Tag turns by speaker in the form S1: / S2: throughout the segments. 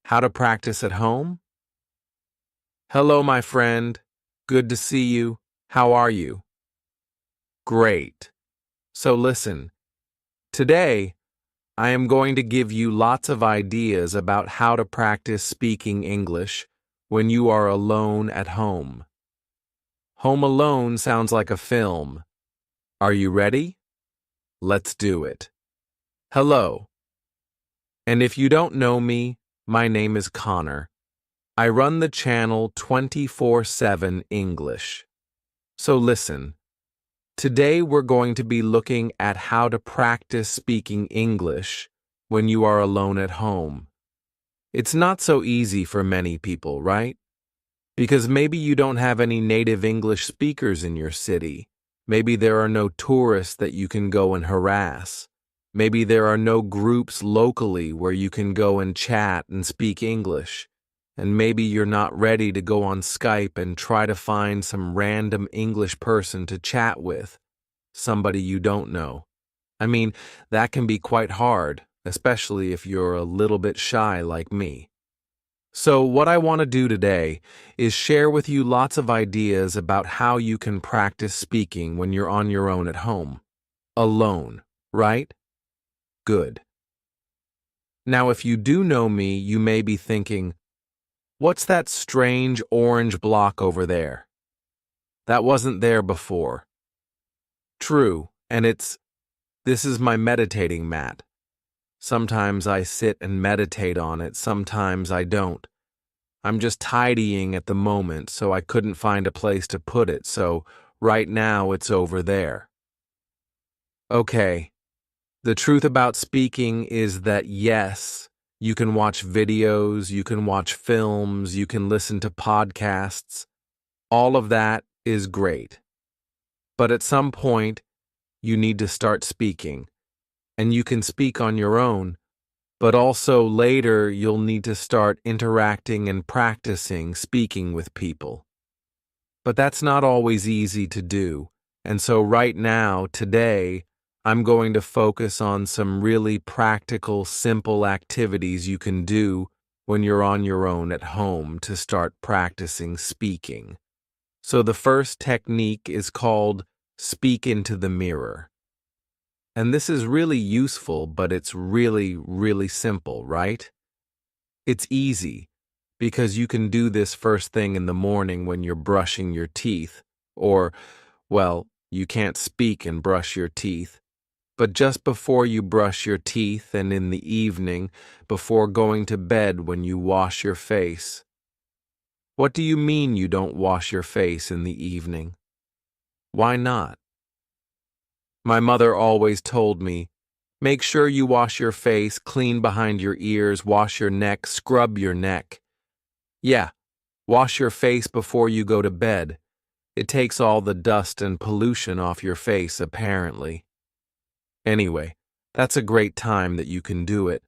S1: How to practice at home? Hello, my friend. Good to see you. How are you? Great. So listen, today I am going to give you lots of ideas about how to practice speaking English when you are alone at home. Home Alone sounds like a film. Are you ready? Let's do it. Hello. And if you don't know me, my name is Connor. I run the channel 24/7 English. So listen, today we're going to be looking at how to practice speaking English when you are alone at home. It's not so easy for many people, right? Because maybe you don't have any native English speakers in your city. Maybe there are no tourists that you can go and harass. Maybe there are no groups locally where you can go and chat and speak English. And maybe you're not ready to go on Skype and try to find some random English person to chat with, somebody you don't know. I mean, that can be quite hard, especially if you're a little bit shy like me. So what I want to do today is share with you lots of ideas about how you can practice speaking when you're on your own at home. Alone, right? Good. Now, if you do know me, you may be thinking, what's that strange orange block over there? That wasn't there before. True, and this is my meditating mat. Sometimes I sit and meditate on it, sometimes I don't. I'm just tidying at the moment, so I couldn't find a place to put it, so right now it's over there. Okay, the truth about speaking is that yes, you can watch videos, you can watch films, you can listen to podcasts. All of that is great. But at some point, you need to start speaking. And you can speak on your own, but also later you'll need to start interacting and practicing speaking with people. But that's not always easy to do, and so right now, today, I'm going to focus on some really practical, simple activities you can do when you're on your own at home to start practicing speaking. So the first technique is called speak into the mirror. And this is really useful, but it's really, really simple, right? It's easy, because you can do this first thing in the morning when you're brushing your teeth, or, well, you can't speak and brush your teeth, but just before you brush your teeth and in the evening, before going to bed when you wash your face. What do you mean you don't wash your face in the evening? Why not? My mother always told me, make sure you wash your face, clean behind your ears, wash your neck, scrub your neck. Yeah, wash your face before you go to bed. It takes all the dust and pollution off your face, apparently. Anyway, that's a great time that you can do it.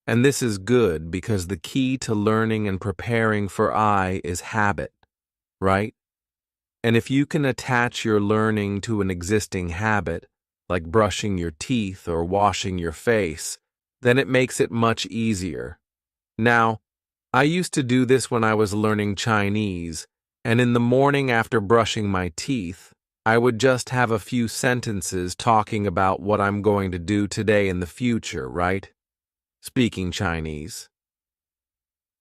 S1: And this is good because the key to learning and preparing for I is habit, right? And if you can attach your learning to an existing habit, like brushing your teeth or washing your face, then it makes it much easier. Now, I used to do this when I was learning Chinese, and in the morning after brushing my teeth, I would just have a few sentences talking about what I'm going to do today in the future, right? Speaking Chinese.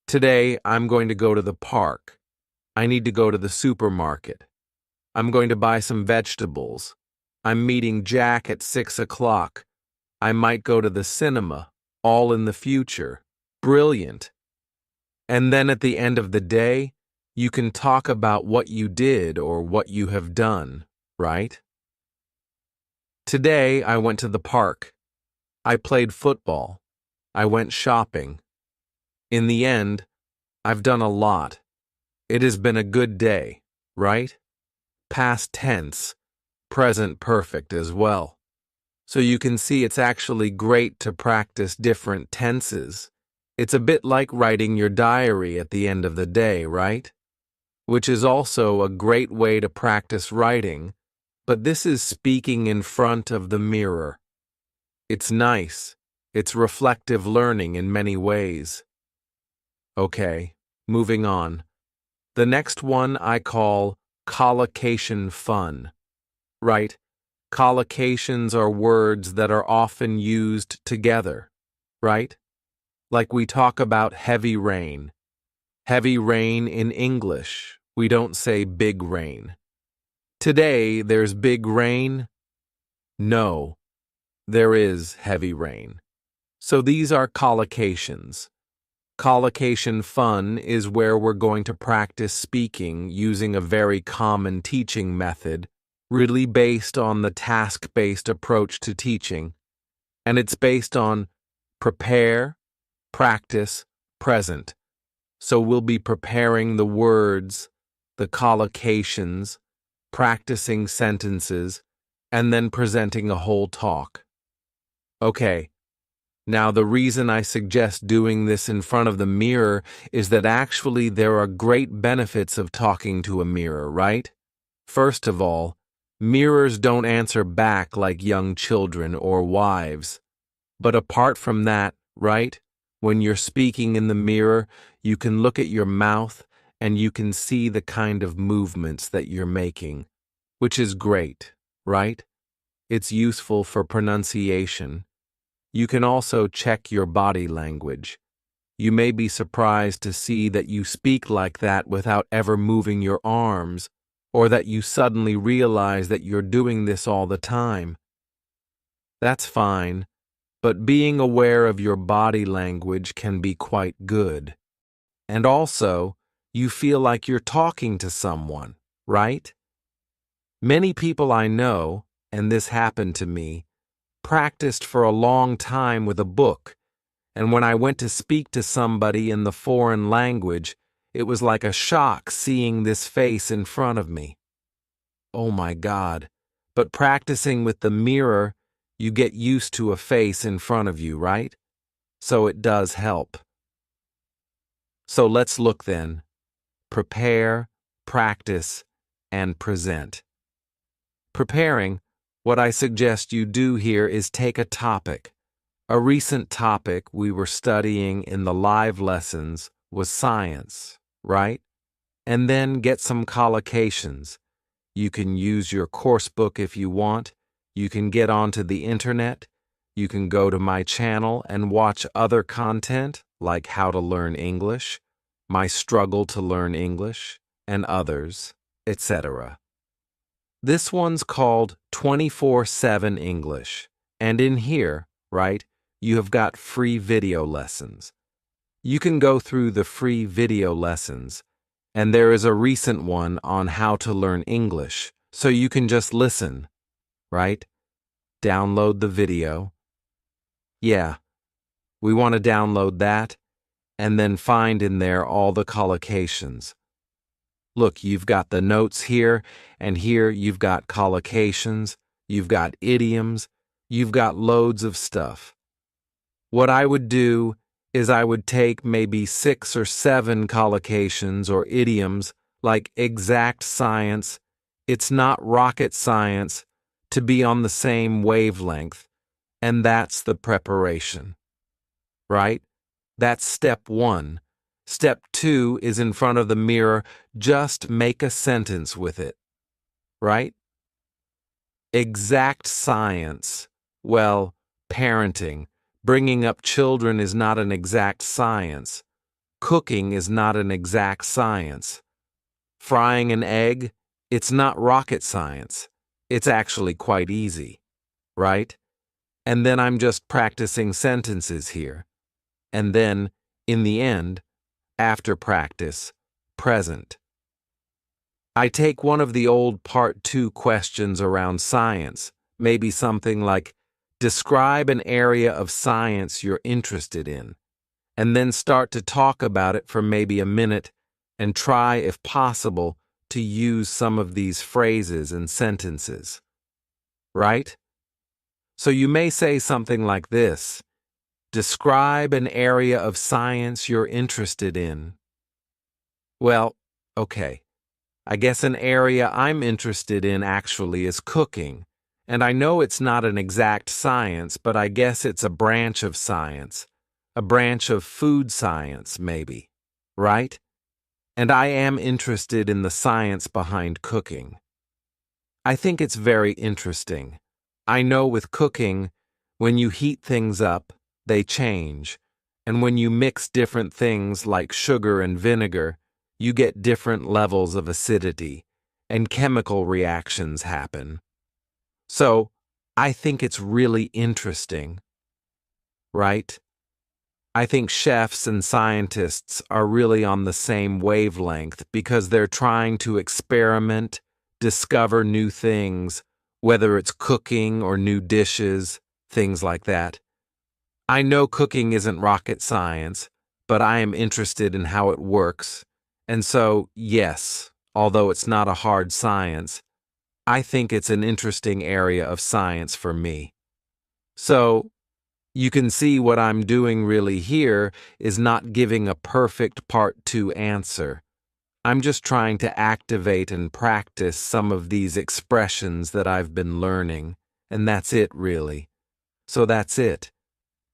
S1: Today, I'm going to go to the park. I need to go to the supermarket. I'm going to buy some vegetables. I'm meeting Jack at 6 o'clock. I might go to the cinema, all in the future. Brilliant. And then at the end of the day, you can talk about what you did or what you have done, right? Today, I went to the park. I played football. I went shopping. In the end, I've done a lot. It has been a good day, right? Past tense. Present perfect as well. So you can see it's actually great to practice different tenses. It's a bit like writing your diary at the end of the day, right? Which is also a great way to practice writing, but this is speaking in front of the mirror. It's nice. It's reflective learning in many ways. Okay, moving on. The next one I call collocation fun, right? Collocations are words that are often used together, right? Like we talk about heavy rain. Heavy rain in English. We don't say big rain. Today, there's big rain? No, there is heavy rain. So these are collocations. Collocation fun is where we're going to practice speaking using a very common teaching method, really based on the task-based approach to teaching. And it's based on prepare, practice, present. So we'll be preparing the words, the collocations, practicing sentences, and then presenting a whole talk. Okay, now the reason I suggest doing this in front of the mirror is that actually there are great benefits of talking to a mirror, right? First of all, mirrors don't answer back like young children or wives. But apart from that, right? When you're speaking in the mirror, you can look at your mouth and you can see the kind of movements that you're making, which is great, right? It's useful for pronunciation. You can also check your body language. You may be surprised to see that you speak like that without ever moving your arms, or that you suddenly realize that you're doing this all the time. That's fine. But being aware of your body language can be quite good. And also, you feel like you're talking to someone, right? Many people I know, and this happened to me, practiced for a long time with a book, and when I went to speak to somebody in the foreign language, it was like a shock seeing this face in front of me. Oh my God, but practicing with the mirror, you get used to a face in front of you, right? So it does help. So let's look then. Prepare, practice, and present. Preparing, what I suggest you do here is take a topic. A recent topic we were studying in the live lessons was science, right? And then get some collocations. You can use your course book if you want. You can get onto the internet. You can go to my channel and watch other content like How to Learn English, My Struggle to Learn English, and others, etc. This one's called 24/7 English, and in here, right, you have got free video lessons. You can go through the free video lessons, and there is a recent one on how to learn English, so you can just listen, right? Download the video. Yeah, we want to download that, and then find in there all the collocations. Look, you've got the notes here, and here you've got collocations, you've got idioms, you've got loads of stuff. What I would do is I would take maybe 6 or 7 collocations or idioms like exact science, it's not rocket science, to be on the same wavelength, and that's the preparation. Right? That's step 1. Step 2 is in front of the mirror, just make a sentence with it. Right? Exact science. Well, parenting. Bringing up children is not an exact science. Cooking is not an exact science. Frying an egg, it's not rocket science. It's actually quite easy. Right? And then I'm just practicing sentences here. And then, in the end, after practice, present. I take one of the old Part 2 questions around science, maybe something like, describe an area of science you're interested in, and then start to talk about it for maybe a minute and try, if possible, to use some of these phrases and sentences. Right? So you may say something like this. Describe an area of science you're interested in. Well, okay. I guess an area I'm interested in actually is cooking. And I know it's not an exact science, but I guess it's a branch of science. A branch of food science, maybe. right? And I am interested in the science behind cooking. I think it's very interesting. I know with cooking, when you heat things up, they change. And when you mix different things like sugar and vinegar, you get different levels of acidity, and chemical reactions happen. So, I think it's really interesting, right? I think chefs and scientists are really on the same wavelength because they're trying to experiment, discover new things, whether it's cooking or new dishes, things like that. I know cooking isn't rocket science, but I am interested in how it works. And so, yes, although it's not a hard science, I think it's an interesting area of science for me. So, you can see what I'm doing really here is not giving a perfect part 2 answer. I'm just trying to activate and practice some of these expressions that I've been learning, and that's it really. So that's it.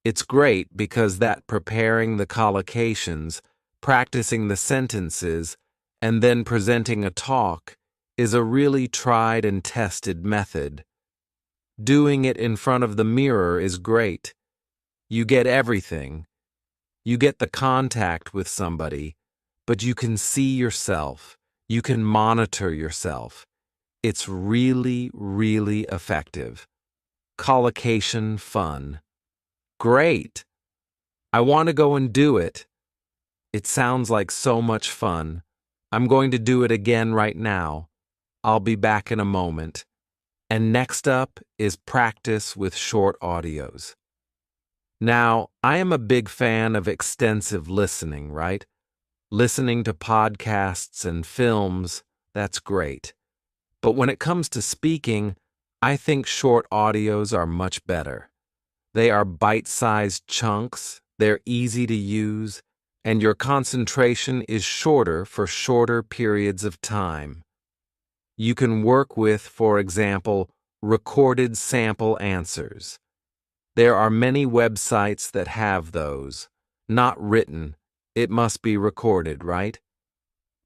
S1: It's great because that preparing the collocations, practicing the sentences, and then presenting a talk is a really tried and tested method. Doing it in front of the mirror is great. You get everything. You get the contact with somebody, but you can see yourself. You can monitor yourself. It's really, really effective. Collocation fun. Great. I want to go and do it. It sounds like so much fun. I'm going to do it again right now. I'll be back in a moment. And next up is practice with short audios. Now, I am a big fan of extensive listening, right? Listening to podcasts and films, that's great. But when it comes to speaking, I think short audios are much better. They are bite-sized chunks, they're easy to use, and your concentration is shorter for shorter periods of time. You can work with, for example, recorded sample answers. There are many websites that have those. Not written, it must be recorded, right?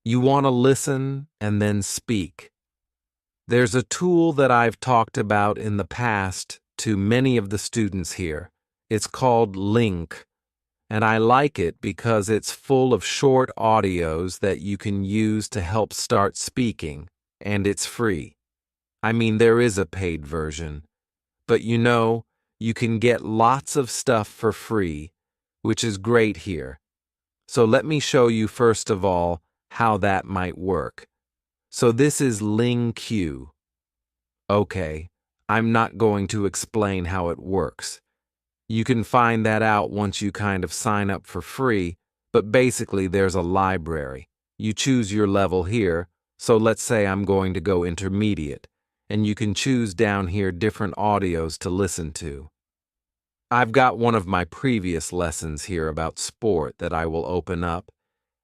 S1: You want to listen and then speak. There's a tool that I've talked about in the past to many of the students here. It's called Link, and I like it because it's full of short audios that you can use to help start speaking, and it's free. I mean, there is a paid version, but you can get lots of stuff for free, which is great here. So let me show you first of all how that might work. So this is LingQ. Okay, I'm not going to explain how it works. You can find that out once you kind of sign up for free, but basically there's a library. You choose your level here, so let's say I'm going to go intermediate, and you can choose down here different audios to listen to. I've got one of my previous lessons here about sport that I will open up,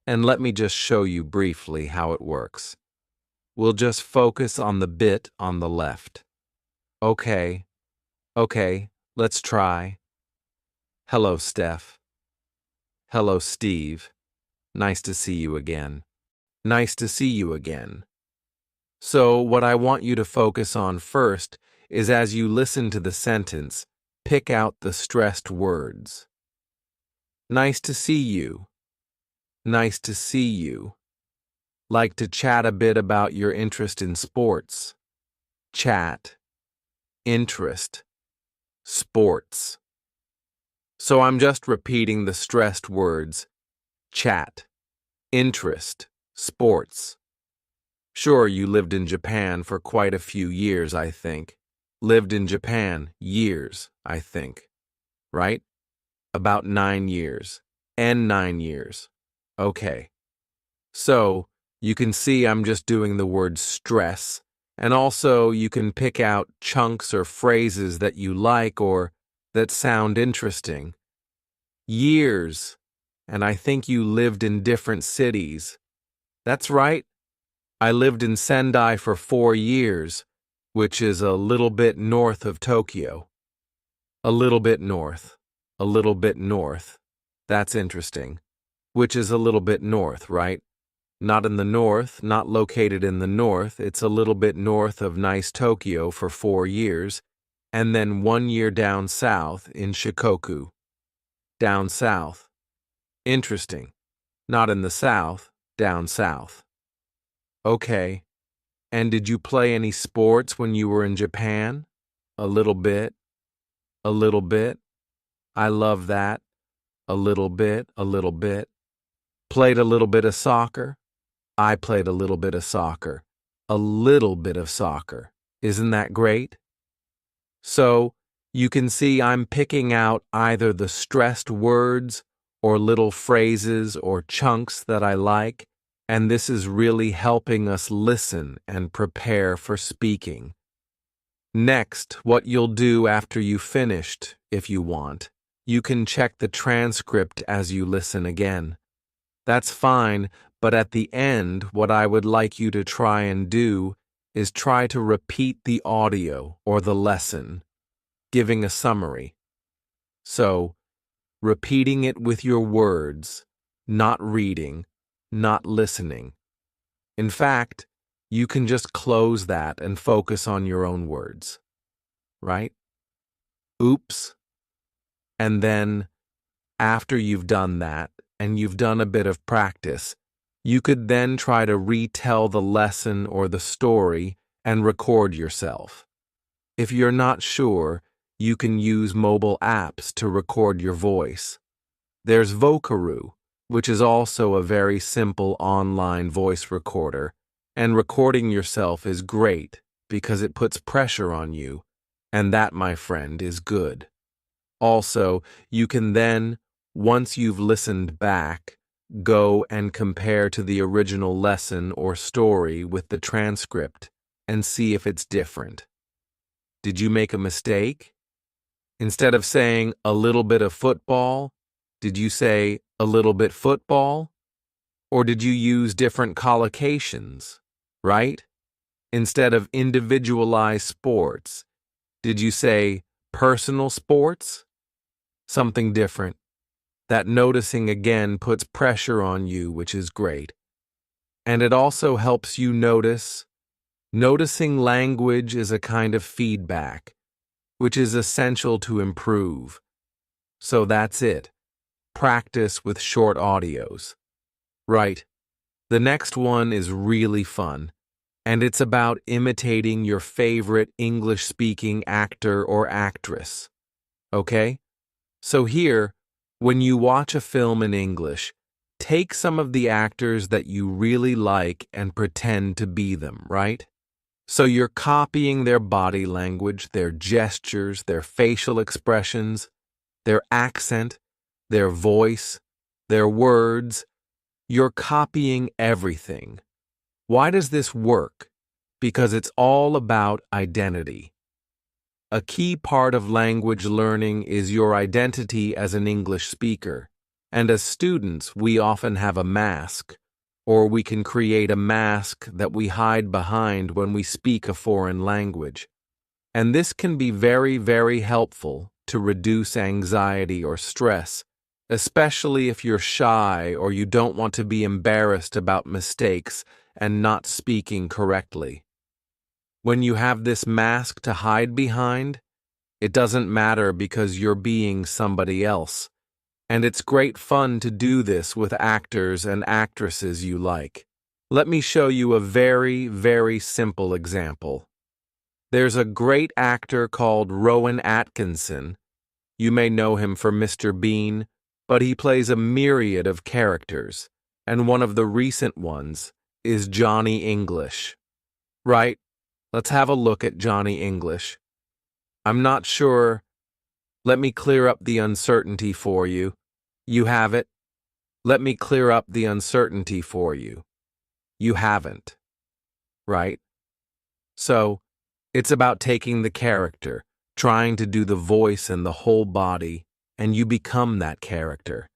S1: and let me just show you briefly how it works. We'll just focus on the bit on the left. Okay, let's try. Hello, Steph. Hello, Steve. Nice to see you again. Nice to see you again. So what I want you to focus on first is as you listen to the sentence, pick out the stressed words. Nice to see you. Nice to see you. Like to chat a bit about your interest in sports. Chat. Interest. Sports. So I'm just repeating the stressed words. Chat. Interest. Sports. Sure, you lived in Japan for quite a few years, I think. Lived in Japan years, I think. Right? About 9 years. And 9 years. Okay. So, you can see I'm just doing the word stress, and also you can pick out chunks or phrases that you like or that sound interesting. Years, and I think you lived in different cities. That's right. I lived in Sendai for 4 years, which is a little bit north of Tokyo. A little bit north. A little bit north. That's interesting. which is a little bit north, right? Not in the north, not located in the north. It's a little bit north of nice Tokyo for 4 years, and then 1 year down south in Shikoku. Down south. Interesting. Not in the south, down south. Okay. And did you play any sports when you were in Japan? A little bit. A little bit. I love that. A little bit, a little bit. Played a little bit of soccer? I played a little bit of soccer. A little bit of soccer. Isn't that great? So, you can see I'm picking out either the stressed words or little phrases or chunks that I like, and this is really helping us listen and prepare for speaking. Next, what you'll do after you've finished, if you want, you can check the transcript as you listen again. That's fine, but at the end, what I would like you to try and do is try to repeat the audio or the lesson, giving a summary. So, repeating it with your words, not reading, not listening. In fact, you can just close that and focus on your own words, right? Oops. And then, after you've done that, and you've done a bit of practice, you could then try to retell the lesson or the story and record yourself. If you're not sure, you can use mobile apps to record your voice. There's Vocaroo, which is also a very simple online voice recorder, and recording yourself is great because it puts pressure on you, and that, my friend, is good. Also, you can then, once you've listened back, go and compare to the original lesson or story with the transcript and see if it's different. Did you make a mistake? Instead of saying a little bit of football, did you say a little bit football? Or did you use different collocations, right? Instead of individualized sports, did you say personal sports? Something different. That noticing again puts pressure on you, which is great. And it also helps you notice. Noticing language is a kind of feedback, which is essential to improve. So that's it. Practice with short audios. Right. The next one is really fun, and it's about imitating your favorite English-speaking actor or actress. Okay? So here, when you watch a film in English, take some of the actors that you really like and pretend to be them, right? So you're copying their body language, their gestures, their facial expressions, their accent, their voice, their words. You're copying everything. Why does this work? Because it's all about identity. A key part of language learning is your identity as an English speaker. And as students, we often have a mask, or we can create a mask that we hide behind when we speak a foreign language. And this can be very, very helpful to reduce anxiety or stress, especially if you're shy or you don't want to be embarrassed about mistakes and not speaking correctly. When you have this mask to hide behind, it doesn't matter because you're being somebody else. And it's great fun to do this with actors and actresses you like. Let me show you a very, very simple example. There's a great actor called Rowan Atkinson. You may know him for Mr. Bean, but he plays a myriad of characters, and one of the recent ones is Johnny English. Right? Let's have a look at Johnny English. I'm not sure. Let me clear up the uncertainty for you. You have it. Let me clear up the uncertainty for you. You haven't. Right? So, it's about taking the character, trying to do the voice and the whole body, and you become that character.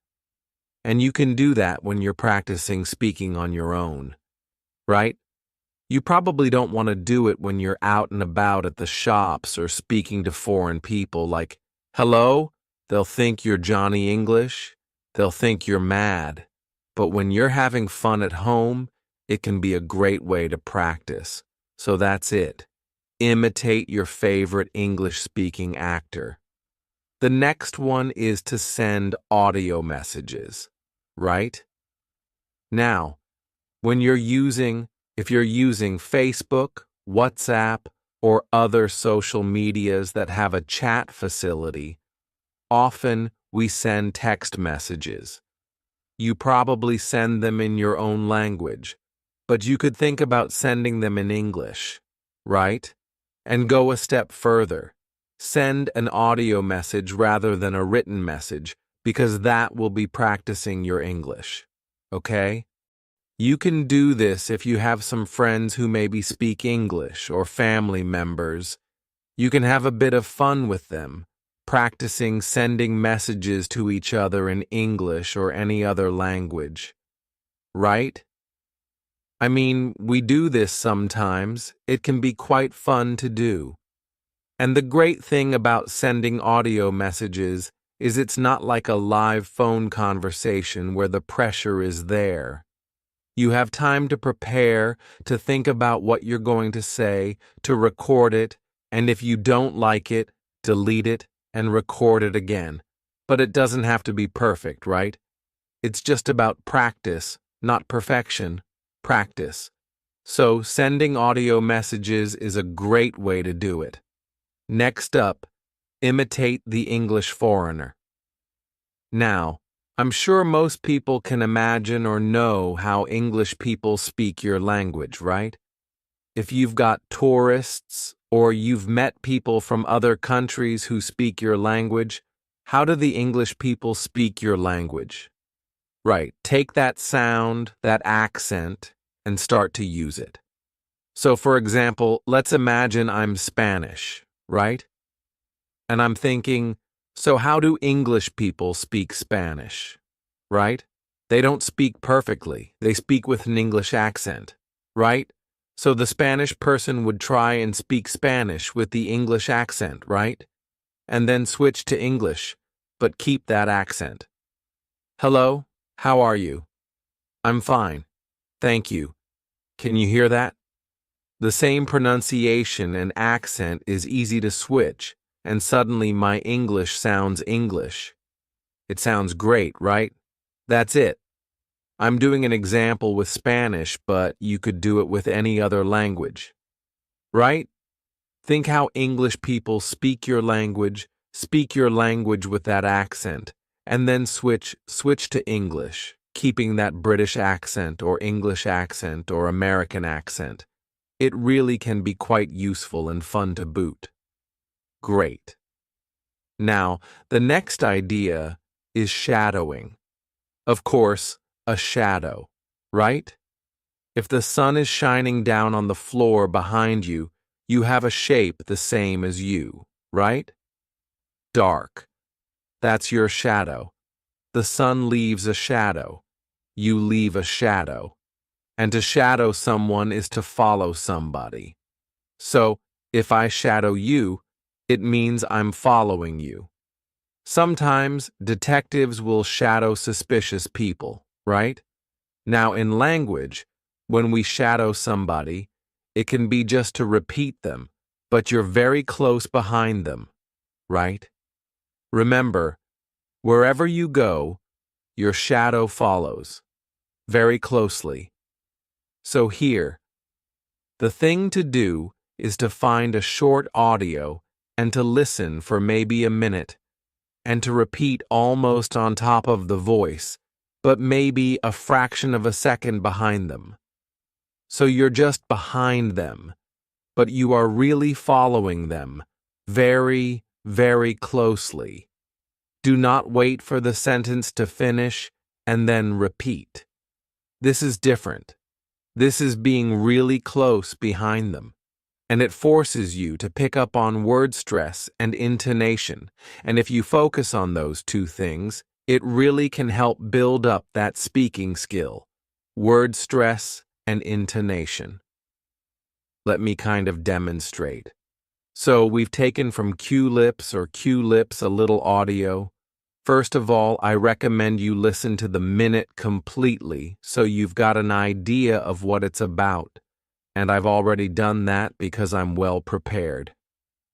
S1: And you can do that when you're practicing speaking on your own. Right? You probably don't want to do it when you're out and about at the shops or speaking to foreign people like, hello? They'll think you're Johnny English. They'll think you're mad. But when you're having fun at home, it can be a great way to practice. So that's it. Imitate your favorite English-speaking actor. The next one is to send audio messages, right? Now, if you're using Facebook, WhatsApp, or other social medias that have a chat facility, often we send text messages. You probably send them in your own language, but you could think about sending them in English, right? And go a step further. Send an audio message rather than a written message, because that will be practicing your English, okay? You can do this if you have some friends who maybe speak English or family members. You can have a bit of fun with them, practicing sending messages to each other in English or any other language. Right? I mean, we do this sometimes. It can be quite fun to do. And the great thing about sending audio messages is it's not like a live phone conversation where the pressure is there. You have time to prepare, to think about what you're going to say, to record it, and if you don't like it, delete it and record it again. But it doesn't have to be perfect, right? It's just about practice, not perfection. Practice. So sending audio messages is a great way to do it. Next up, imitate the English foreigner. Now, I'm sure most people can imagine or know how English people speak your language, right? If you've got tourists or you've met people from other countries who speak your language, how do the English people speak your language? Right, take that sound, that accent, and start to use it. So, for example, let's imagine I'm Spanish, right? And I'm thinking, so how do English people speak Spanish, right? They don't speak perfectly. They speak with an English accent, right? So the Spanish person would try and speak Spanish with the English accent, right? And then switch to English, but keep that accent. Hello, how are you? I'm fine. Thank you. Can you hear that? The same pronunciation and accent is easy to switch, and suddenly my English sounds English. It sounds great, right? That's it. I'm doing an example with Spanish, but you could do it with any other language. Right? Think how English people speak your language with that accent, and then switch to English, keeping that British accent or English accent or American accent. It really can be quite useful and fun to boot. Great. Now, the next idea is shadowing. Of course, a shadow, right? If the sun is shining down on the floor behind you, you have a shape the same as you, right? Dark. That's your shadow. The sun leaves a shadow. You leave a shadow. And to shadow someone is to follow somebody. So, if I shadow you, it means I'm following you. Sometimes detectives will shadow suspicious people, right? Now, in language, when we shadow somebody, it can be just to repeat them, but you're very close behind them, right? Remember, wherever you go, your shadow follows, very closely. So here, the thing to do is to find a short audio and to listen for maybe a minute, and to repeat almost on top of the voice, but maybe a fraction of a second behind them. So you're just behind them, but you are really following them very, very closely. Do not wait for the sentence to finish and then repeat. This is different. This is being really close behind them. And it forces you to pick up on word stress and intonation, and if you focus on those two things, it really can help build up that speaking skill, word stress and intonation. Let me kind of demonstrate. So we've taken from Q-Lips a little audio, First of all, I recommend you listen to the minute completely so you've got an idea of what it's about. And I've already done that because I'm well prepared.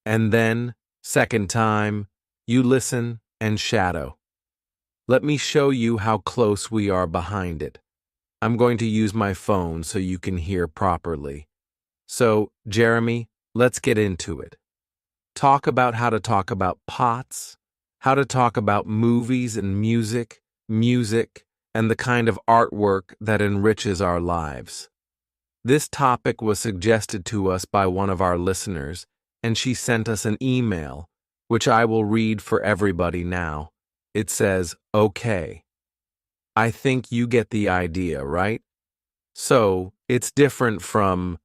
S1: And then, second time, you listen and shadow. Let me show you how close we are behind it. I'm going to use my phone so you can hear properly. So, Jeremy, let's get into it. Talk about how to talk about pots, how to talk about movies and music, and the kind of artwork that enriches our lives. This topic was suggested to us by one of our listeners, and she sent us an email, which I will read for everybody now. It says, "Okay. I think you get the idea, right? So, it's different from,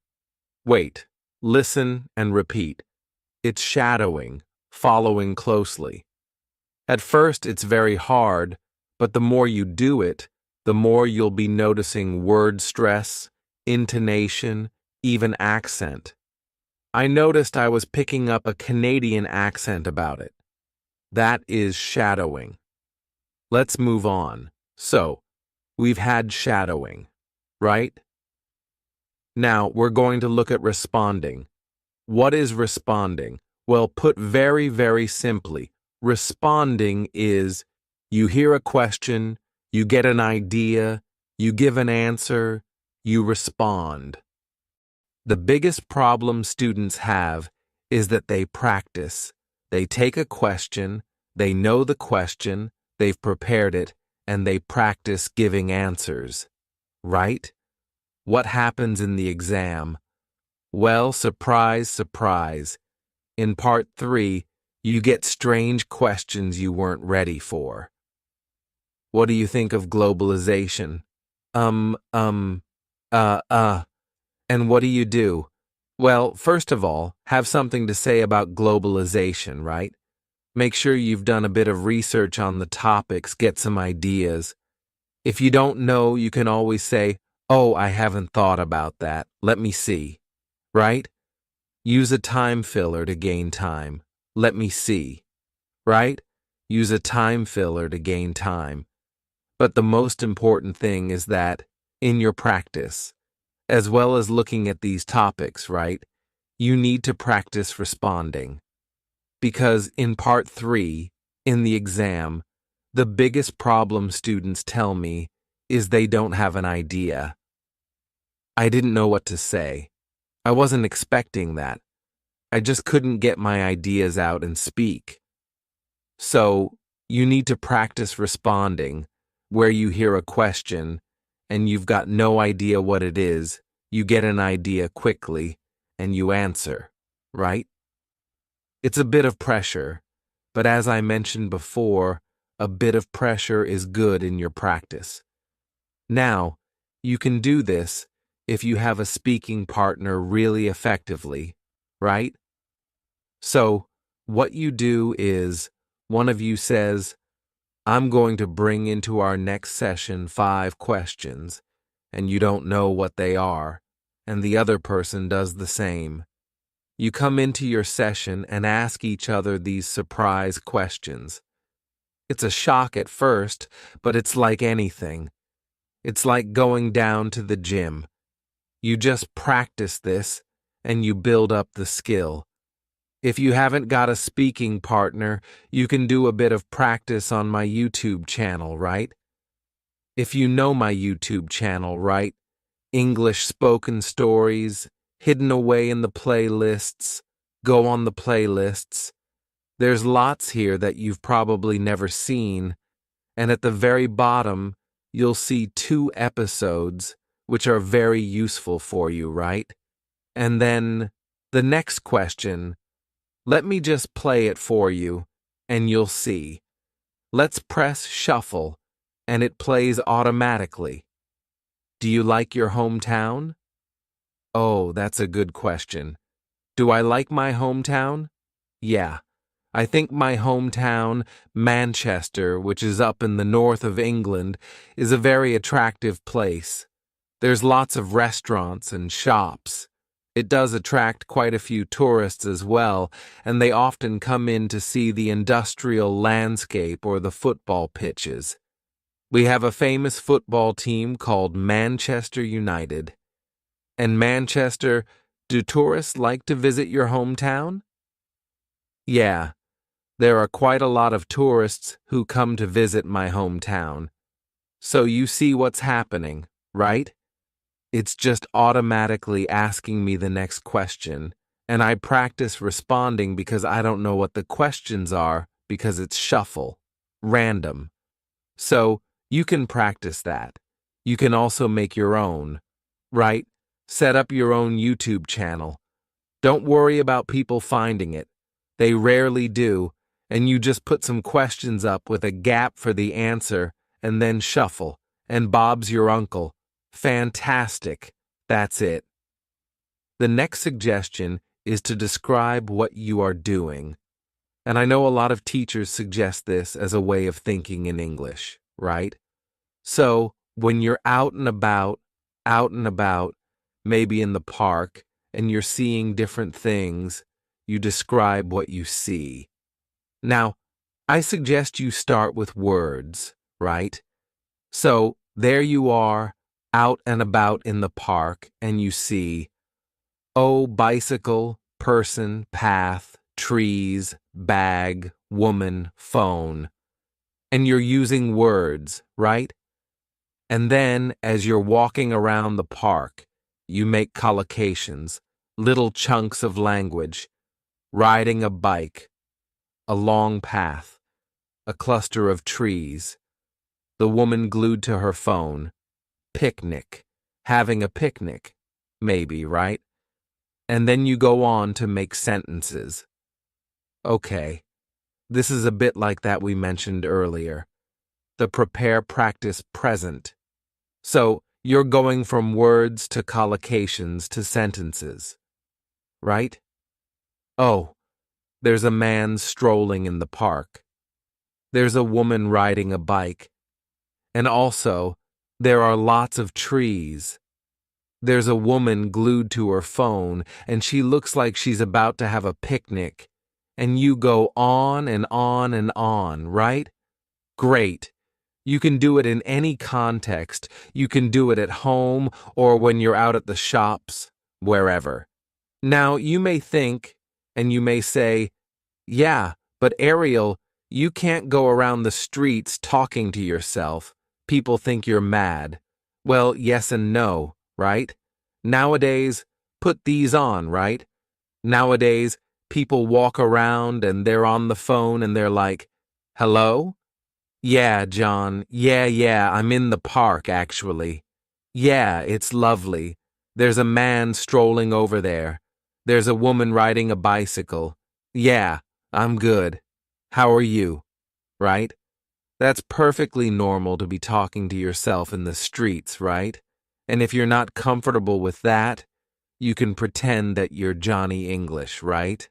S1: wait, listen and repeat. It's shadowing, following closely. At first, it's very hard, but the more you do it, the more you'll be noticing word stress, intonation, even accent. I noticed I was picking up a Canadian accent about it. That is shadowing. Let's move on. So, we've had shadowing, right? Now, we're going to look at responding. What is responding? Well, put very, very simply, responding is you hear a question, you get an idea, you give an answer, you respond. The biggest problem students have is that they practice. They take a question, they know the question, they've prepared it, and they practice giving answers. Right? What happens in the exam? Well, surprise, surprise. In part 3, you get strange questions you weren't ready for. What do you think of globalization? And what do you do? Well, first of all, have something to say about globalization, right? Make sure you've done a bit of research on the topics, get some ideas. If you don't know, you can always say, "Oh, I haven't thought about that. Let me see." Right? Use a time filler to gain time. Let me see. Right? Use a time filler to gain time. But the most important thing is that, in your practice, as well as looking at these topics, right, you need to practice responding. Because in part 3, in the exam, the biggest problem students tell me is they don't have an idea. I didn't know what to say. I wasn't expecting that. I just couldn't get my ideas out and speak. So, you need to practice responding, where you hear a question, and you've got no idea what it is, you get an idea quickly, and you answer, right? It's a bit of pressure, but as I mentioned before, a bit of pressure is good in your practice. Now, you can do this if you have a speaking partner really effectively, right? So, what you do is, one of you says, "I'm going to bring into our next session 5 questions," and you don't know what they are, and the other person does the same. You come into your session and ask each other these surprise questions. It's a shock at first, but it's like anything. It's like going down to the gym. You just practice this, and you build up the skill. If you haven't got a speaking partner, you can do a bit of practice on my YouTube channel, right? If you know my YouTube channel, right? English spoken stories, hidden away in the playlists, go on the playlists. There's lots here that you've probably never seen, and at the very bottom, you'll see 2 episodes, which are very useful for you, right? And then, the next question, let me just play it for you, and you'll see. Let's press shuffle, and it plays automatically. Do you like your hometown? Oh, that's a good question. Do I like my hometown? Yeah. I think my hometown, Manchester, which is up in the north of England, is a very attractive place. There's lots of restaurants and shops. It does attract quite a few tourists as well, and they often come in to see the industrial landscape or the football pitches. We have a famous football team called Manchester United. And Manchester, do tourists like to visit your hometown? Yeah, there are quite a lot of tourists who come to visit my hometown. So you see what's happening, right? It's just automatically asking me the next question, and I practice responding because I don't know what the questions are because it's shuffle, random. So you can practice that. You can also make your own, right? Set up your own YouTube channel. Don't worry about people finding it. They rarely do, and you just put some questions up with a gap for the answer and then shuffle, and Bob's your uncle. Fantastic. That's it. The next suggestion is to describe what you are doing. And I know a lot of teachers suggest this as a way of thinking in English, right? So, when you're out and about, maybe in the park, and you're seeing different things, you describe what you see. Now, I suggest you start with words, right? So, there you are, out and about in the park, and you see, oh, bicycle, person, path, trees, bag, woman, phone. And you're using words, right? And then, as you're walking around the park, you make collocations, little chunks of language, riding a bike, a long path, a cluster of trees, the woman glued to her phone, picnic, having a picnic, maybe, right? And then you go on to make sentences. Okay, this is a bit like that we mentioned earlier, the prepare practice present. So you're going from words to collocations to sentences, right? Oh, there's a man strolling in the park. There's a woman riding a bike. And also, there are lots of trees. There's a woman glued to her phone, and she looks like she's about to have a picnic. And you go on and on and on, right? Great. You can do it in any context. You can do it at home or when you're out at the shops, wherever. Now, you may think, and you may say, yeah, but Ariel, you can't go around the streets talking to yourself. People think you're mad. Well, yes and no, right? Nowadays, put these on, right? Nowadays, people walk around and they're on the phone and they're like, hello? Yeah, John, yeah, I'm in the park, actually. Yeah, it's lovely. There's a man strolling over there. There's a woman riding a bicycle. Yeah, I'm good. How are you? Right? That's perfectly normal to be talking to yourself in the streets, right? And if you're not comfortable with that, you can pretend that you're Johnny English, right?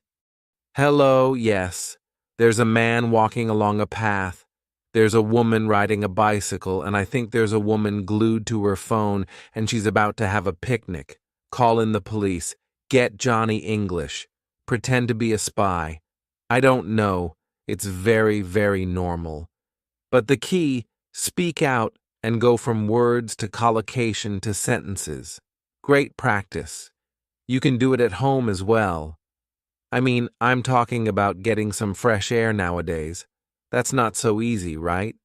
S1: Hello, yes. There's a man walking along a path. There's a woman riding a bicycle, and I think there's a woman glued to her phone, and she's about to have a picnic. Call in the police. Get Johnny English. Pretend to be a spy. I don't know. It's very, very normal. But the key, speak out and go from words to collocation to sentences. Great practice. You can do it at home as well. I mean, I'm talking about getting some fresh air nowadays. That's not so easy, right?